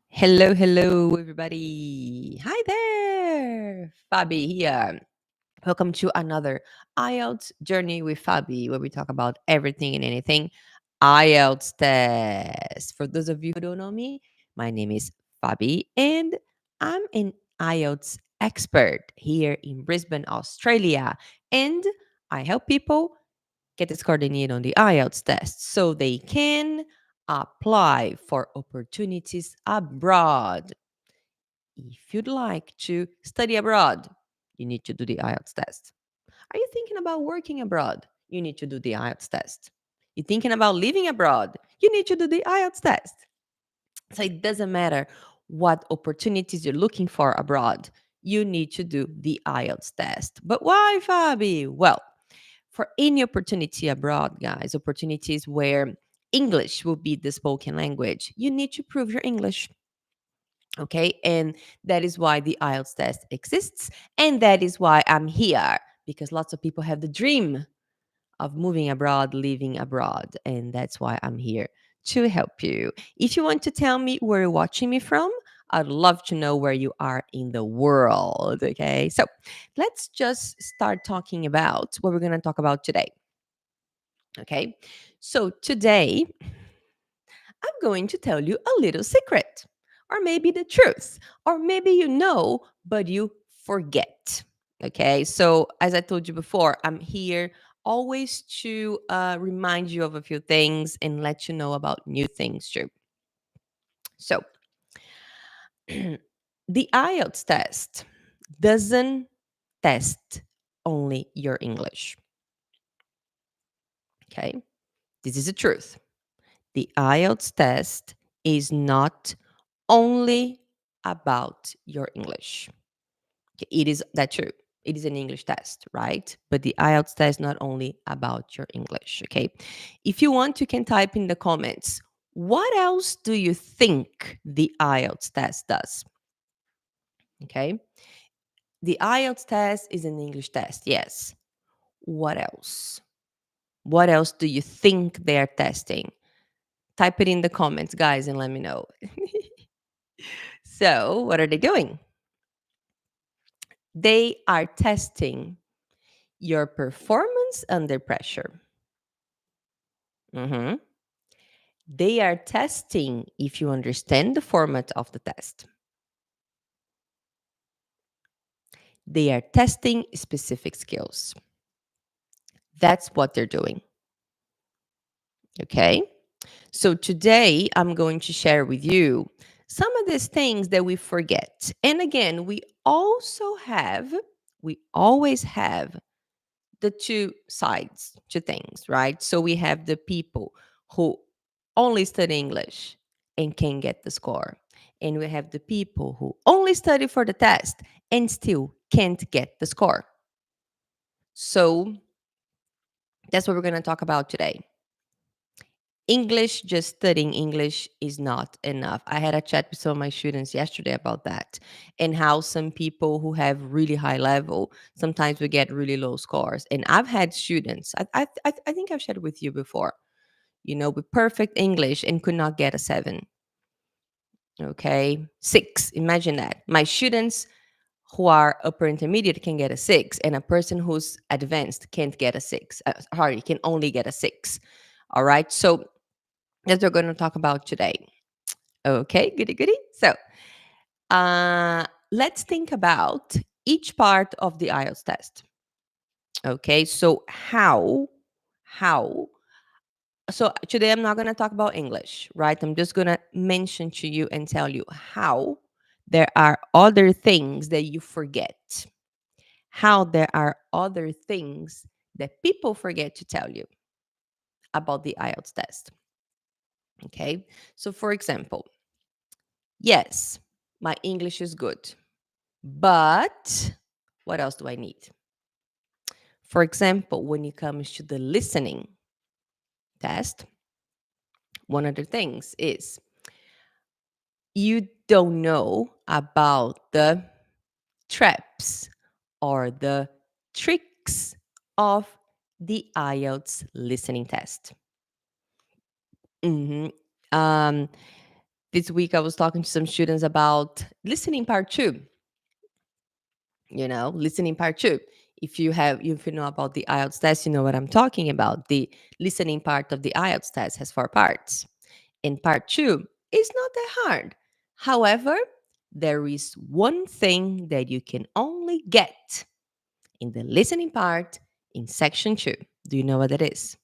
Hello, hello, everybody. Hi there. Fabi here. Welcome to another IELTS journey with Fabi, where we talk about everything and anything IELTS test. For those of you who don't know me, my name is Fabi, and I'm an IELTS expert here in Brisbane, Australia. And I help people get the score they need on the IELTS test so they can apply for opportunities abroad. If you'd like to study abroad, you need to do the IELTS test. Are you thinking about working abroad? You need to do the IELTS test. You're thinking about living abroad? You need to do the IELTS test. So it doesn't matter what opportunities you're looking for abroad, you need to do the IELTS test. But why, Fabi? Well, for any opportunity abroad, guys, opportunities where English will be the spoken language, you need to prove your English. Okay. And that is why the IELTS test exists. And that is why I'm here, because lots of people have the dream of moving abroad, living abroad. And that's why I'm here to help you. If you want to tell me where you're watching me from, I'd love to know where you are in the world. Okay. So let's just start talking about what we're going to talk about today. Okay. So today, I'm going to tell you a little secret, or maybe the truth, or maybe you know, but you forget. Okay. So, as I told you before, I'm here always to remind you of a few things and let you know about new things too. So, the IELTS test doesn't test only your English. Okay. This is the truth. The IELTS test is not only about your English. Okay, it is that true. It is an English test, right? But the IELTS test is not only about your English. Okay. If you want, you can type in the comments. What else do you think the IELTS test does? Okay. The IELTS test is an English test. Yes. What else? What else do you think they're testing? Type it in the comments, guys, and let me know. So, what are they doing? They are testing your performance under pressure. Mhm. They are testing if you understand the format of the test. They are testing specific skills. That's what they're doing. Okay. So today I'm going to share with you some of these things that we forget. And again, we always have the two sides to things, right? So we have the people who only study English and can get the score. And we have the people who only study for the test and still can't get the score. So that's what we're going to talk about today. English, just studying English is not enough. I had a chat with some of my students yesterday about that and how some people who have really high level sometimes we get really low scores. And I've had students, I think I've shared with you before, with perfect English and could not get a 7. Okay, 6. Imagine that. My students who are upper intermediate can get a 6, and a person who's advanced can't get a 6. Sorry, can only get a 6. All right, so that we're going to talk about today. Okay, goody goody. So let's think about each part of the IELTS test. Okay, so how? So today I'm not going to talk about English, right? I'm just going to mention to you and tell you how there are other things that you forget. How there are other things that people forget to tell you about the IELTS test. Okay, so for example, yes, my English is good, but what else do I need? For example, when it comes to the listening test, one of the things is you don't know about the traps or the tricks of the IELTS listening test. Mhm. Um, This week, I was talking to some students about listening part two. Listening part two. If you know about the IELTS test, you know what I'm talking about. The listening part of the IELTS test has 4 parts. And part two is not that hard. However, there is one thing that you can only get in the listening part in section two. Do you know what it is?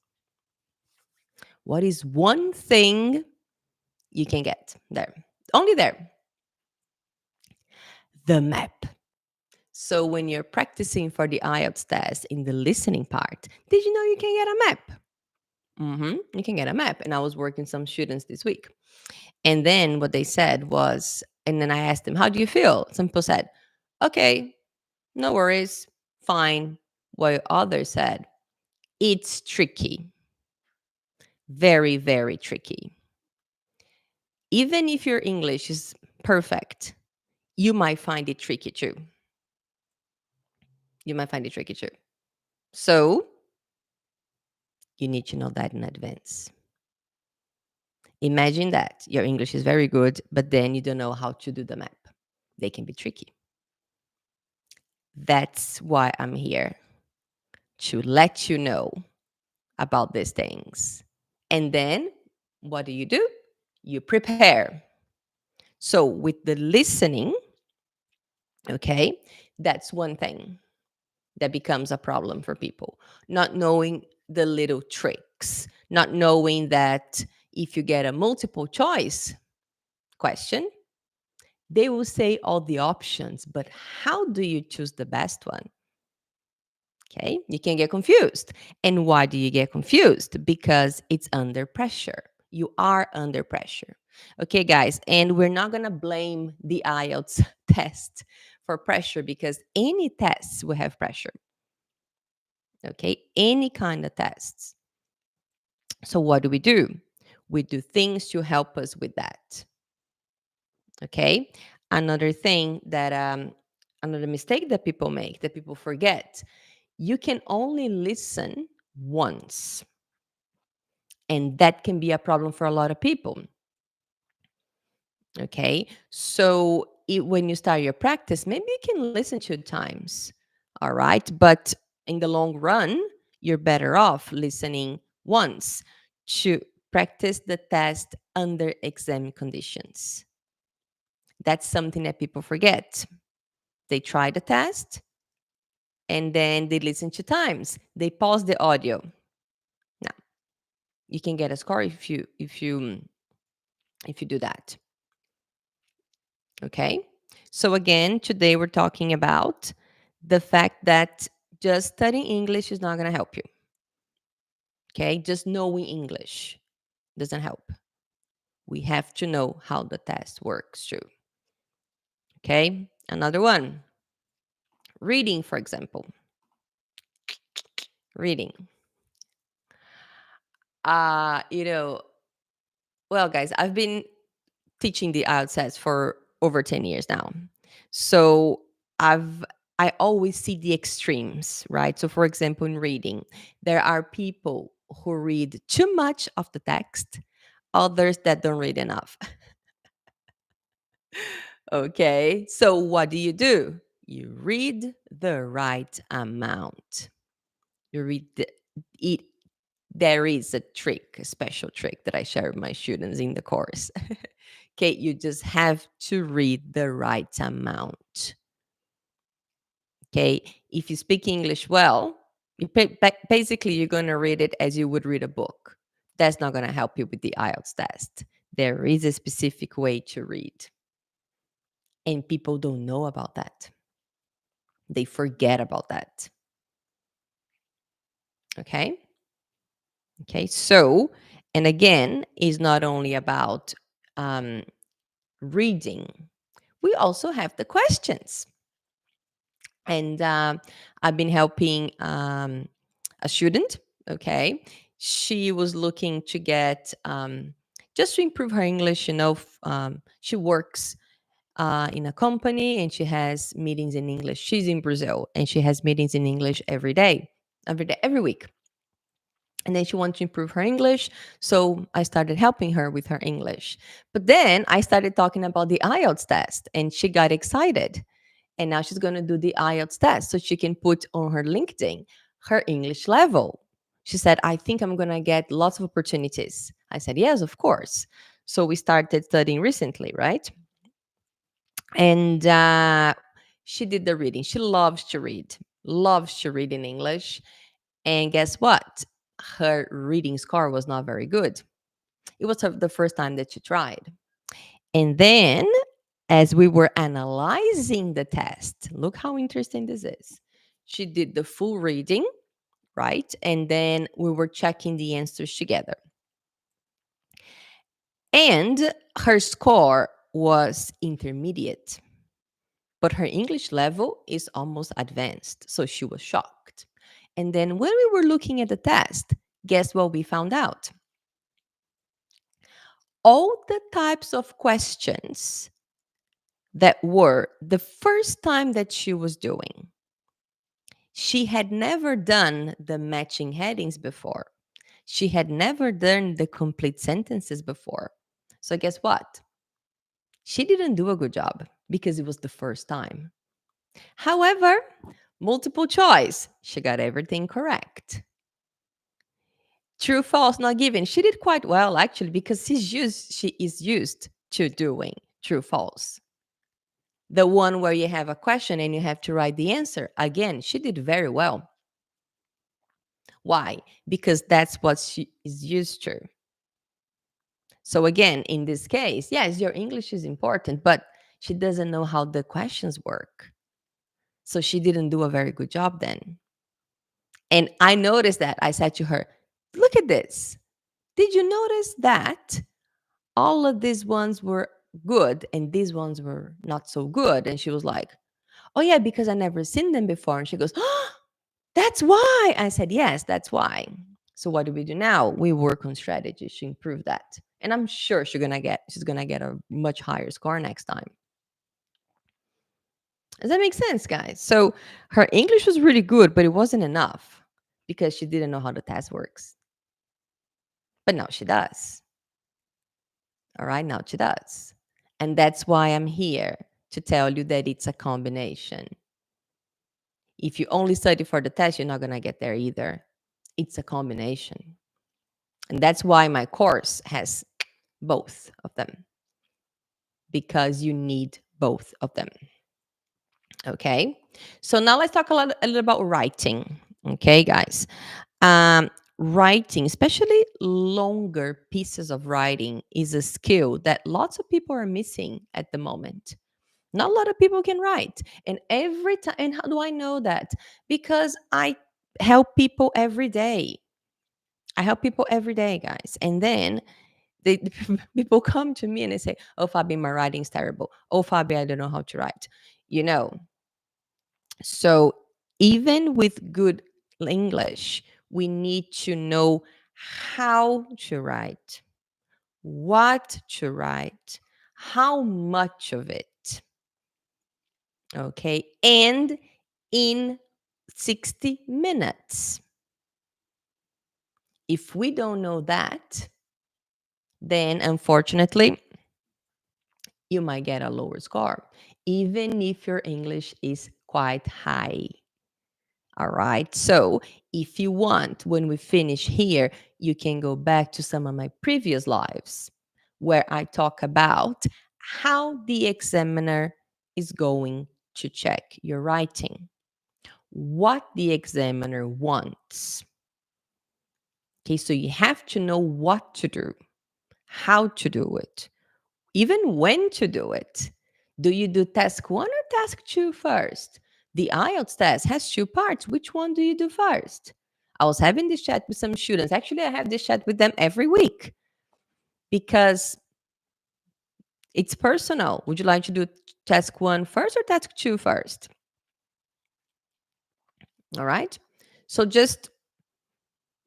What is one thing you can get there? Only there. The map. So when you're practicing for the IELTS test in the listening part, did you know you can get a map? You can get a map. And I was working some students this week. And then what they said was, and then I asked them, how do you feel? Some people said, okay, no worries, fine. While others said, it's tricky. Very, very tricky. Even if your English is perfect, you might find it tricky too. You might find it tricky too. So you need to know that in advance. Imagine that your English is very good, but then you don't know how to do the map. They can be tricky. That's why I'm here, to let you know about these things. And then what do? You prepare. So with the listening, okay, that's one thing that becomes a problem for people. Not knowing the little tricks, not knowing that if you get a multiple choice question, they will say all the options, but how do you choose the best one? Okay, you can get confused. And why do you get confused? Because it's under pressure. You are under pressure. Okay, guys, and we're not going to blame the IELTS test for pressure because any tests will have pressure. Okay, any kind of tests. So, what do? We do things to help us with that. Okay, another thing that, another mistake that people make, that people forget, you can only listen once. And that can be a problem for a lot of people. Okay. So when you start your practice, maybe you can listen 2 times. All right. But in the long run, you're better off listening once to practice the test under exam conditions. That's something that people forget. They try the test and then they listen 2 times. They pause the audio. Now, you can get a score if you do that. Okay. So again, today we're talking about the fact that just studying English is not going to help you. Okay. Just knowing English doesn't help. We have to know how the test works too. Okay. Another one. Reading, for example. Reading. Uh, you know, well, guys, I've been teaching the IELTS test for over 10 years now. So I've I always see the extremes, right? So for example, in reading, there are people who read too much of the text, others that don't read enough. Okay. So what do? You read the right amount. You read it. There is a trick, a special trick that I share with my students in the course. Okay, you just have to read the right amount. Okay, if you speak English well, basically you're going to read it as you would read a book. That's not going to help you with the IELTS test. There is a specific way to read. And people don't know about that. They forget about that. Okay? Okay, so, and again, is not only about reading, we also have the questions. And I've been helping a student. Okay, she was looking to get just to improve her English. She works in a company and she has meetings in English. She's in Brazil and she has meetings in English every day, every week. And then she wanted to improve her English. So I started helping her with her English. But then I started talking about the IELTS test and she got excited. And now she's going to do the IELTS test so she can put on her LinkedIn her English level. She said, I think I'm going to get lots of opportunities. I said, yes, of course. So we started studying recently, right? And she did the reading. She loves to read in English. And guess what? Her reading score was not very good. It was the first time that she tried. And then, as we were analyzing the test, look how interesting this is. She did the full reading, right? And then we were checking the answers together. And her score was intermediate, but her English level is almost advanced. So she was shocked. And then when we were looking at the test, guess what we found out? All the types of questions that were the first time that she was doing. She had never done the matching headings before. She had never done the complete sentences before. So, guess what? She didn't do a good job because it was the first time. However, multiple choice, she got everything correct. True, false, not given. She did quite well actually because she is used to doing true, false. The one where you have a question and you have to write the answer. Again, she did very well. Why? Because that's what she is used to. So again, in this case, yes, your English is important, but she doesn't know how the questions work. So she didn't do a very good job then. And I noticed that. I said to her, look at this. Did you notice that all of these ones were good and these ones were not so good? And she was like, oh, yeah, because I never seen them before. And she goes, oh, that's why. I said, yes, that's why. So what do we do now? We work on strategies to improve that. And I'm sure she's gonna get a much higher score next time. Does that make sense, guys? So her English was really good, but it wasn't enough because she didn't know how the test works. But now she does. All right, now she does. And that's why I'm here to tell you that it's a combination. If you only study for the test, you're not going to get there either. It's a combination. And that's why my course has both of them, because you need both of them. Okay. So now let's talk a little about writing. Okay, guys. Writing, especially longer pieces of writing, is a skill that lots of people are missing at the moment. Not a lot of people can write. And every time, and how do I know that? Because I help people every day. I help people every day, guys. And then they people come to me and they say, "Oh, Fabi, my writing's terrible. Oh, Fabi, I don't know how to write." You know. So even with good English, we need to know how to write, what to write, how much of it. Okay. And in 60 minutes. If we don't know that, then unfortunately, you might get a lower score, even if your English is quite high. All right. So if you want, when we finish here, you can go back to some of my previous lives where I talk about how the examiner is going to check your writing, what the examiner wants. Okay, so you have to know what to do, how to do it, even when to do it. Do you do task 1 or task 2 first? The IELTS test has 2 parts. Which one do you do first? I was having this chat with some students. Actually, I have this chat with them every week because it's personal. Would you like to do task 1 first or task 2 first? All right. So just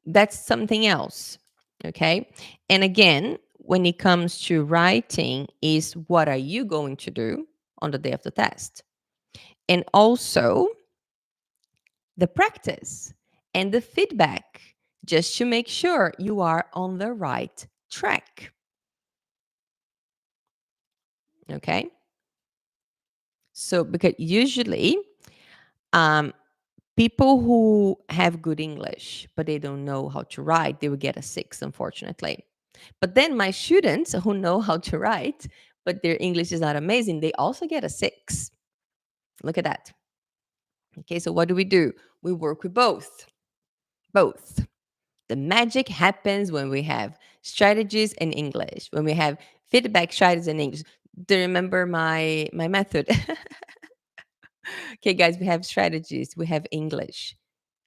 that's something else. Okay. And again, when it comes to writing, is what are you going to do on the day of the test? And also the practice and the feedback just to make sure you are on the right track. Okay. So, because usually, um, people who have good English, but they don't know how to write, they will get a 6, unfortunately. But then my students who know how to write, but their English is not amazing, they also get a 6. Look at that. Okay, so what do? We work with both. Both. The magic happens when we have strategies in English, when we have feedback strategies in English. Do you remember my method? Okay, guys, we have strategies, we have English,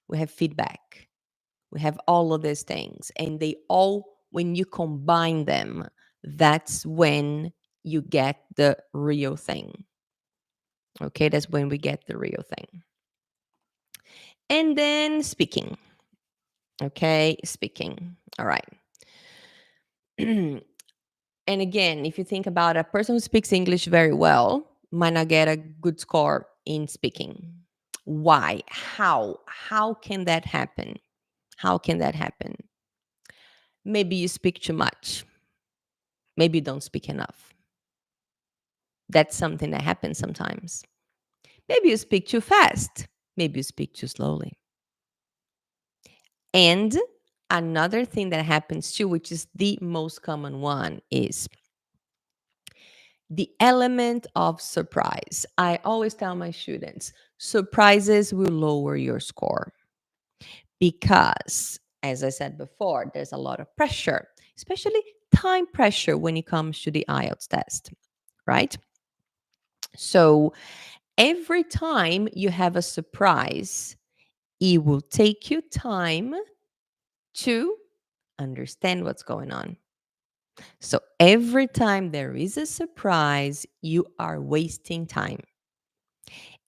we have feedback, we have all of these things, and they all, when you combine them, that's when you get the real thing. Okay, that's when we get the real thing. And then speaking. Okay, speaking. All right. And again, if you think about a person who speaks English very well, might not get a good score in speaking. Why? How? How can that happen? How can that happen? Maybe you speak too much. Maybe you don't speak enough. That's something that happens sometimes. Maybe you speak too fast. Maybe you speak too slowly. And another thing that happens too, which is the most common one, is the element of surprise. I always tell my students surprises will lower your score because, as I said before, there's a lot of pressure, especially time pressure when it comes to the Ielts test, right? So every time you have a surprise, it will take you time to understand what's going on. So every time there is a surprise, you are wasting time.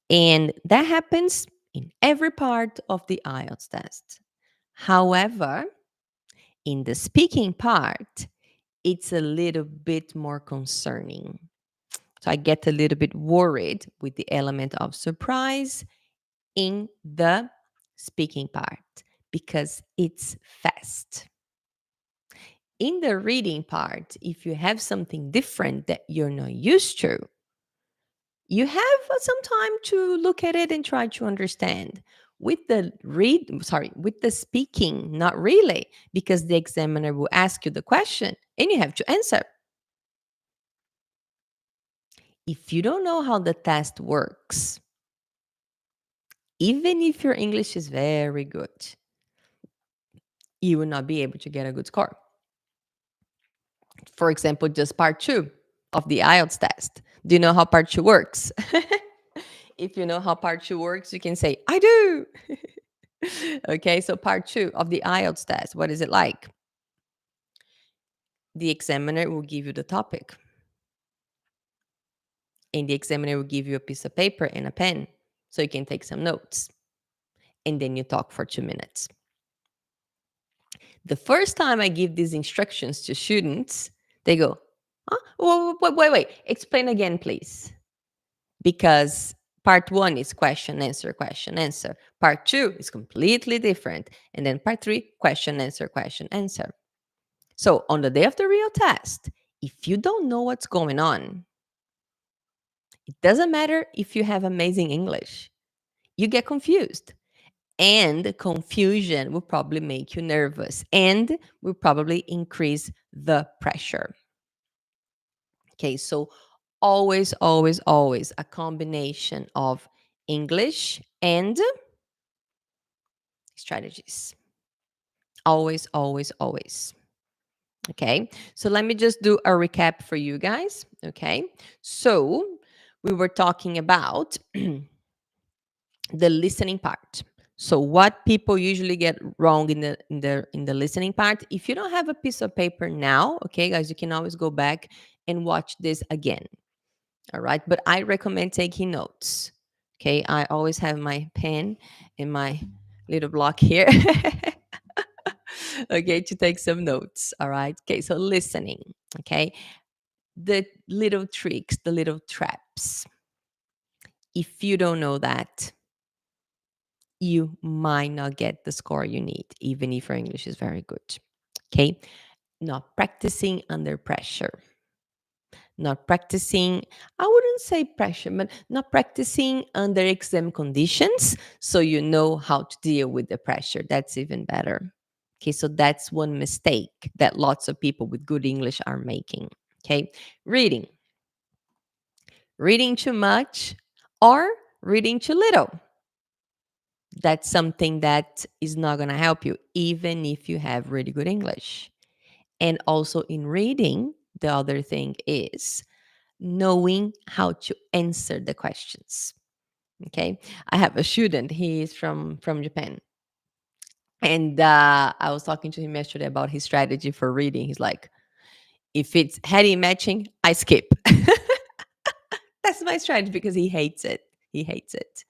And that happens in every part of the IELTS test. However, in the speaking part, it's a little bit more concerning. So I get a little bit worried with the element of surprise in the speaking part because it's fast. In the reading part, if you have something different that you're not used to, you have some time to look at it and try to understand. With the speaking, not really, because the examiner will ask you the question and you have to answer. If you don't know how the test works, even if your English is very good, you will not be able to get a good score. For example, just part 2 of the IELTS test. Do you know how part 2 works? If you know how part 2 works, you can say, I do. Okay, so part 2 of the IELTS test, what is it like? The examiner will give you the topic, and the examiner will give you a piece of paper and a pen so you can take some notes. And then you talk for 2 minutes. The first time I give these instructions to students, they go, huh? Wait. Explain again, please. Because part 1 is question, answer, question, answer. Part 2 is completely different. And then part 3, question, answer, question, answer. So on the day of the real test, if you don't know what's going on, it doesn't matter if you have amazing English, you get confused. And confusion will probably make you nervous and will probably increase the pressure. Okay, so always a combination of English and strategies. Always. Okay, so let me just do a recap for you guys. Okay, so we were talking about the listening part. So what people usually get wrong in the listening part, if you don't have a piece of paper now, okay, guys, you can always go back and watch this again. All right, but I recommend taking notes. Okay, I always have my pen and my little block here. Okay, to take some notes. All right. Okay, so listening. Okay, the little tricks, the little traps. If you don't know that, you might not get the score you need, even if your English is very good. Okay. Not practicing under pressure. Not practicing, I wouldn't say pressure, but not practicing under exam conditions so you know how to deal with the pressure. That's even better. Okay, so that's one mistake that lots of people with good English are making. Okay, reading. Reading too much or reading too little. That's something that is not going to help you, even if you have really good English. And also in reading, the other thing is knowing how to answer the questions. Okay, I have a student. He is from Japan, and I was talking to him yesterday about his strategy for reading. He's like, if it's heading matching, I skip. That's my strategy because he hates it. He hates it.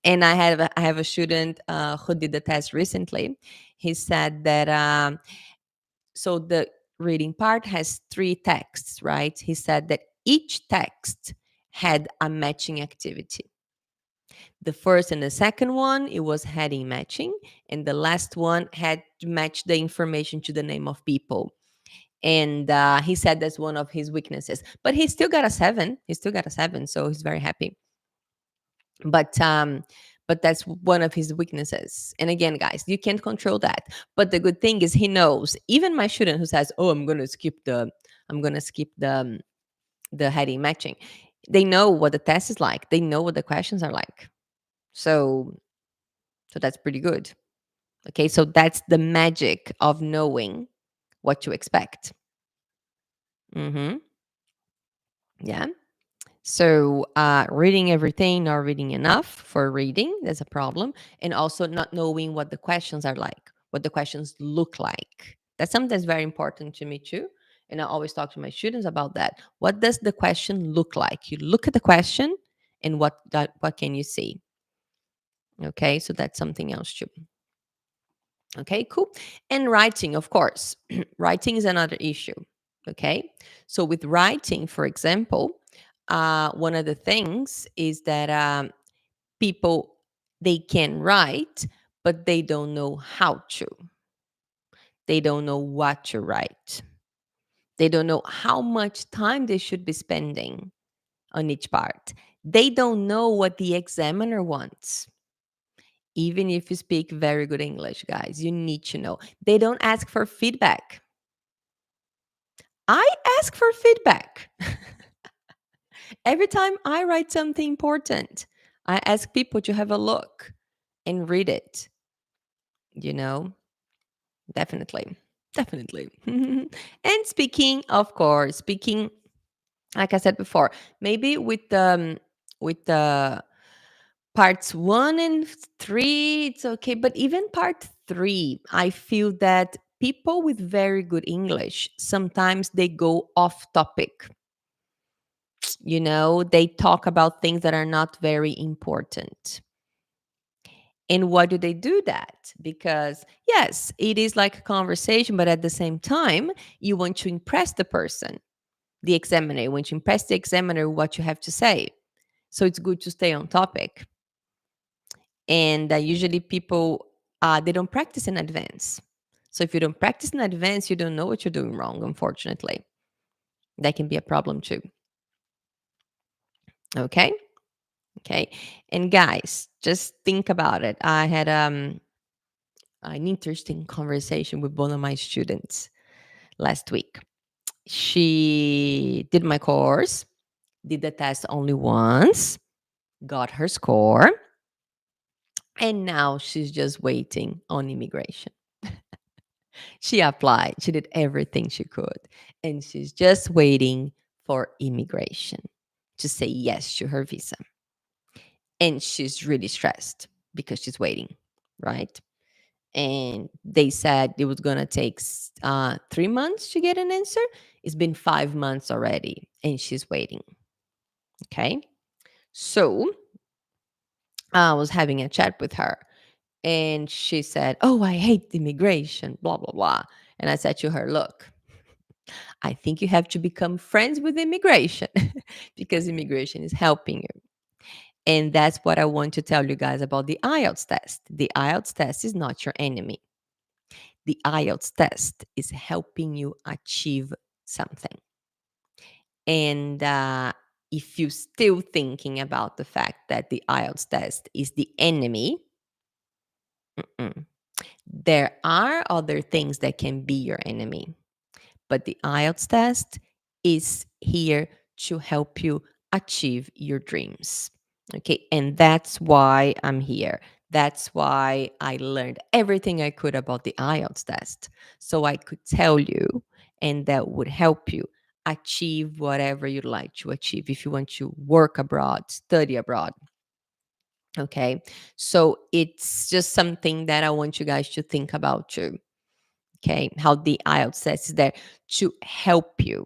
And I have a student who did the test recently. He said that so the reading part has three texts, right? He said that each text had a matching activity. The first and the second one, it was heading matching, and the last one had to match the information to the name of people. And he said that's one of his weaknesses, but he still got a 7. He still got a 7, so he's very happy. But that's one of his weaknesses. And again, guys, you can't control that. But the good thing is he knows. Even my student who says, "Oh, I'm gonna skip the heading matching," they know what the test is like. They know what the questions are like. So that's pretty good. Okay, so that's the magic of knowing what to expect. Mm-hmm. Yeah. So reading everything, not reading enough for reading, that's a problem. And also not knowing what the questions are like, what the questions look like. That's something that's very important to me too. And I always talk to my students about that. What does the question look like? You look at the question and what can you see? Okay, so that's something else too. Okay, cool. And writing, of course. Writing is another issue. Okay. So with writing, for example, one of the things is that people they can write, but they don't know how to. They don't know what to write. They don't know how much time they should be spending on each part. They don't know what the examiner wants. Even if you speak very good English, guys, you need to know. They don't ask for feedback. I ask for feedback. Every time I write something important, I ask people to have a look and read it. You know, definitely. Definitely. And speaking, of course, speaking, like I said before, maybe with the parts 1 and 3, it's okay. But even part 3, I feel that people with very good English sometimes they go off topic. They talk about things that are not very important. And why do they do that? Because yes, it is like a conversation, but at the same time, you want to impress the person, the examiner. You want to impress the examiner what you have to say. So it's good to stay on topic. And usually people they don't practice in advance. So if you don't practice in advance, you don't know what you're doing wrong. Unfortunately, that can be a problem too. Okay. Okay. And guys, just think about it. I had an interesting conversation with one of my students last week. She did my course, did the test only once, got her score, and now she's just waiting on immigration. She applied, she did everything she could, and she's just waiting for immigration to say yes to her visa. And she's really stressed because she's waiting, right? And they said it was going to take 3 months to get an answer. It's been 5 months already, and she's waiting. Okay. So I was having a chat with her, and she said, "Oh, I hate immigration, blah, blah, blah." And I said to her, "Look, I think you have to become friends with immigration because immigration is helping you." And that's what I want to tell you guys about the IELTS test. The IELTS test is not your enemy. The IELTS test is helping you achieve something. And if you're still thinking about the fact that the IELTS test is the enemy, mm-mm. There are other things that can be your enemy. But the IELTS test is here to help you achieve your dreams. Okay. And that's why I'm here. That's why I learned everything I could about the IELTS test. So I could tell you, and that would help you achieve whatever you'd like to achieve. If you want to work abroad, study abroad. Okay. So it's just something that I want you guys to think about too. Okay. How the IELTS test is there to help you.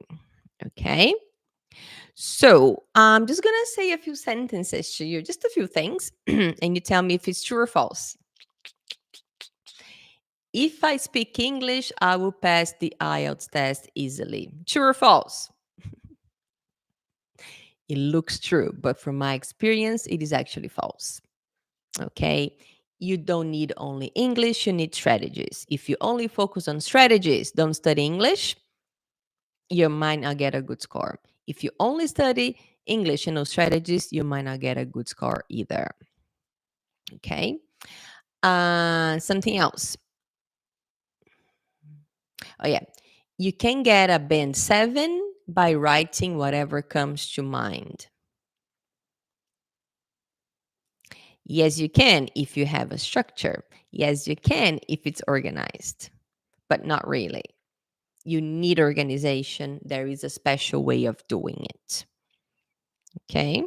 Okay. So I'm just going to say a few sentences to you, just a few things, and you tell me if it's true or false. If I speak English, I will pass the IELTS test easily. True or false? It looks true, but from my experience, it is actually false. Okay. You don't need only English, you need strategies. If you only focus on strategies, don't study English, you might not get a good score. If you only study English and no strategies, you might not get a good score either. Okay. Something else. Oh, yeah. You can get a band 7 by writing whatever comes to mind. Yes, you can if you have a structure. Yes, you can if it's organized, but not really. You need organization. There is a special way of doing it. Okay.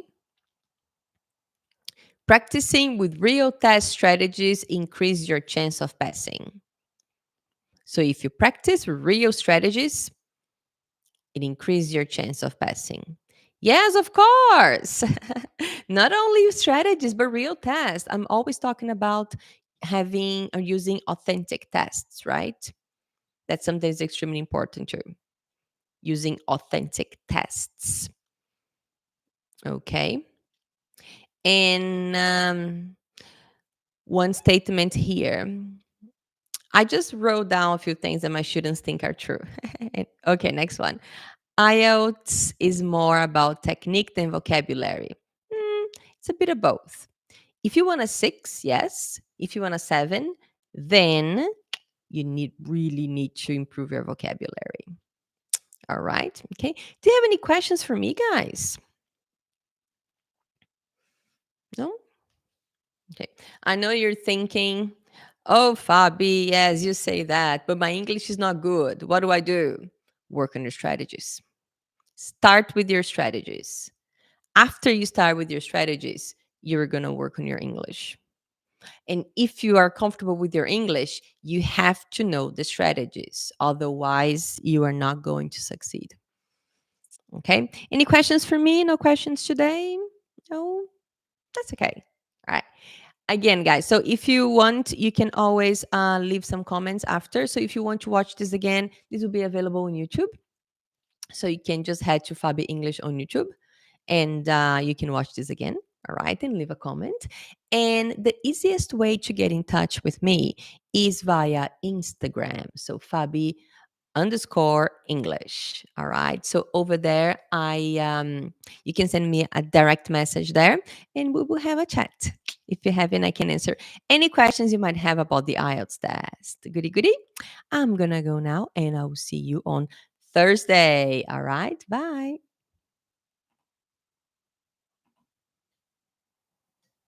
Practicing with real test strategies increase your chance of passing. So if you practice real strategies, it increases your chance of passing. Yes, of course. Not only strategies, but real tests. I'm always talking about having or using authentic tests, right? That's something that's extremely important too. Using authentic tests. Okay. And one statement here. I just wrote down a few things that my students think are true. Okay, next one. IELTS is more about technique than vocabulary. It's a bit of both. If you want a 6, yes. If you want a 7, then you really need to improve your vocabulary. All right. Okay. Do you have any questions for me, guys? No? Okay. I know you're thinking, oh, Fabi, yes, you say that, but my English is not good. What do I do? Work on your strategies. Start with your strategies. After you start with your strategies, you're going to work on your English. And if you are comfortable with your English, you have to know the strategies. Otherwise, you are not going to succeed. Okay. Any questions for me? No questions today? No? That's okay. All right. Again, guys, so if you want, you can always leave some comments after. So if you want to watch this again, this will be available on YouTube. So you can just head to Fabi English on YouTube and you can watch this again. All right, and leave a comment. And the easiest way to get in touch with me is via Instagram. So Fabi underscore English. All right. So over there, you can send me a direct message there, and we will have a chat. If you have any, I can answer any questions you might have about the IELTS test. Goody goody. I'm gonna go now, and I will see you on Thursday. All right. Bye.